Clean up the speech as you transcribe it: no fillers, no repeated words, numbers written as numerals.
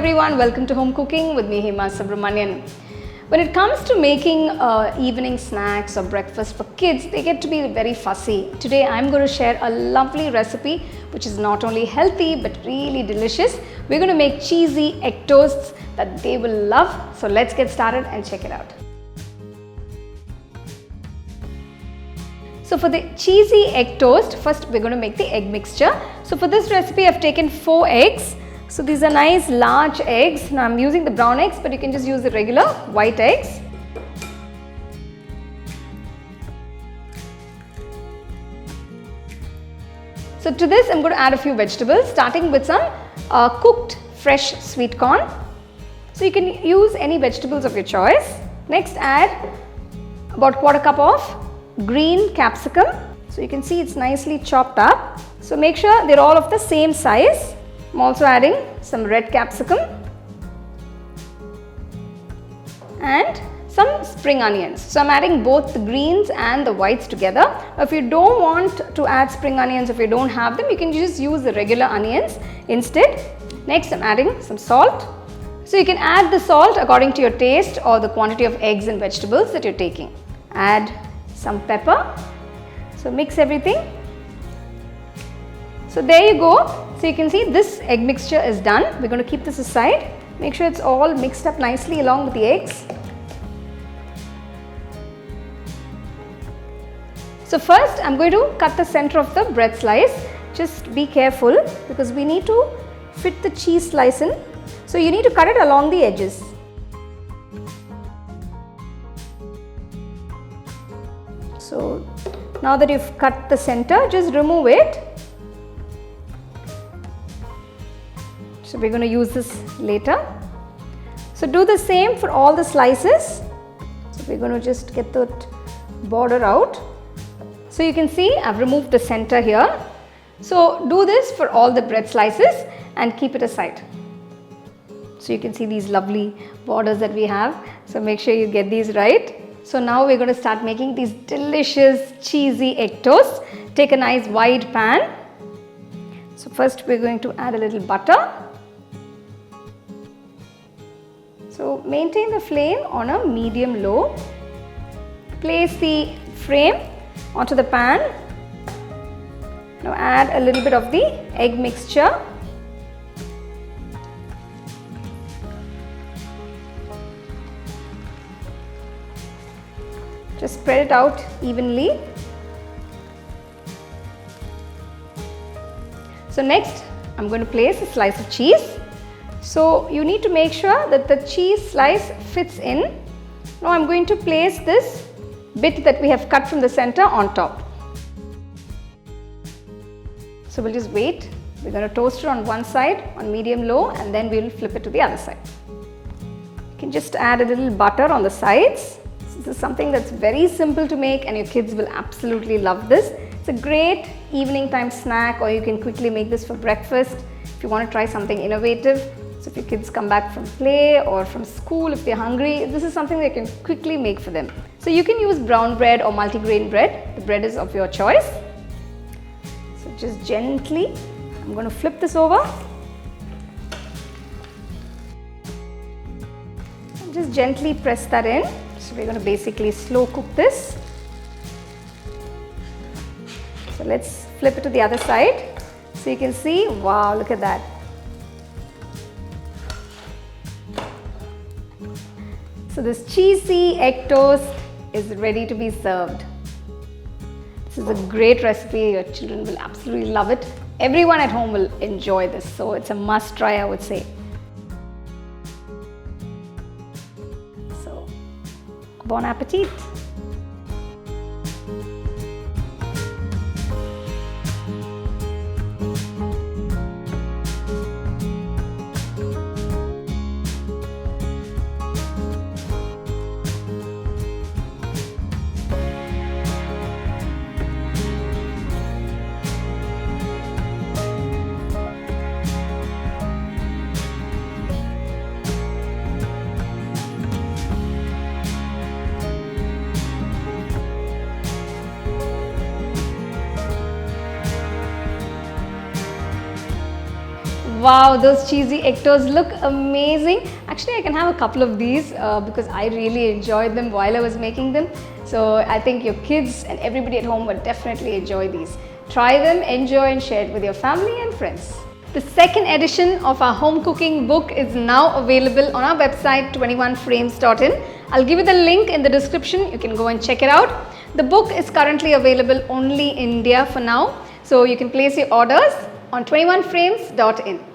everyone, welcome to Home Cooking with me Hema Subramanian. When it comes to making evening snacks or breakfast for kids, they get to be very fussy. Today I'm going to share a lovely recipe which is not only healthy but really delicious. We're going to make cheesy egg toasts that they will love. So let's get started and check it out. So for the cheesy egg toast, first we're going to make the egg mixture. So for this recipe I've taken 4 eggs. So these are nice large eggs. Now I'm using the brown eggs, but you can just use the regular white eggs. So to this I'm going to add a few vegetables, starting with some cooked fresh sweet corn. So you can use any vegetables of your choice. Next add about 1/4 cup of green capsicum. So you can see it's nicely chopped up. So make sure they're all of the same size. I'm also adding some red capsicum and some spring onions. So I'm adding both the greens and the whites together. If you don't want to add spring onions, if you don't have them, you can just use the regular onions instead. Next I'm adding some salt. So you can add the salt according to your taste or the quantity of eggs and vegetables that you're taking. Add some pepper. So mix everything. So there you go. So you can see this egg mixture is done. We're going to keep this aside. Make sure it's all mixed up nicely along with the eggs. So first I'm going to cut the center of the bread slice. Just be careful because we need to fit the cheese slice in. So you need to cut it along the edges. So now that you've cut the center, just remove it. So we're going to use this later. So do the same for all the slices. So we're going to just get the border out. So you can see I've removed the center here. So do this for all the bread slices and keep it aside. So you can see these lovely borders that we have. So make sure you get these right. So now we're going to start making these delicious cheesy egg toasts. Take a nice wide pan. So first we're going to add a little butter. So maintain the flame on a medium low. Place the frame onto the pan. Now add a little bit of the egg mixture. Just spread it out evenly. So next I'm going to place a slice of cheese. So you need to make sure that the cheese slice fits in. Now I'm going to place this bit that we have cut from the center on top. So we'll just wait. We're going to toast it on one side on medium low and then we'll flip it to the other side. You can just add a little butter on the sides. This is something that's very simple to make and your kids will absolutely love this. It's a great evening time snack, or you can quickly make this for breakfast if you want to try something innovative. So if your kids come back from play or from school, if they're hungry, this is something they can quickly make for them. So you can use brown bread or multigrain bread. The bread is of your choice. So just gently, I'm going to flip this over. And just gently press that in. So we're going to basically slow cook this. So let's flip it to the other side. So you can see, wow, look at that. So this cheesy egg toast is ready to be served. This is a great recipe. Your children will absolutely love it. Everyone at home will enjoy this. So it's a must try, I would say. So, bon appetit. Wow, those cheesy egg toasts look amazing. Actually, I can have a couple of these because I really enjoyed them while I was making them. So I think your kids and everybody at home would definitely enjoy these. Try them, enjoy and share it with your family and friends. The second edition of our home cooking book is now available on our website 21frames.in. I'll give you the link in the description. You can go and check it out. The book is currently available only in India for now. So you can place your orders on 21frames.in.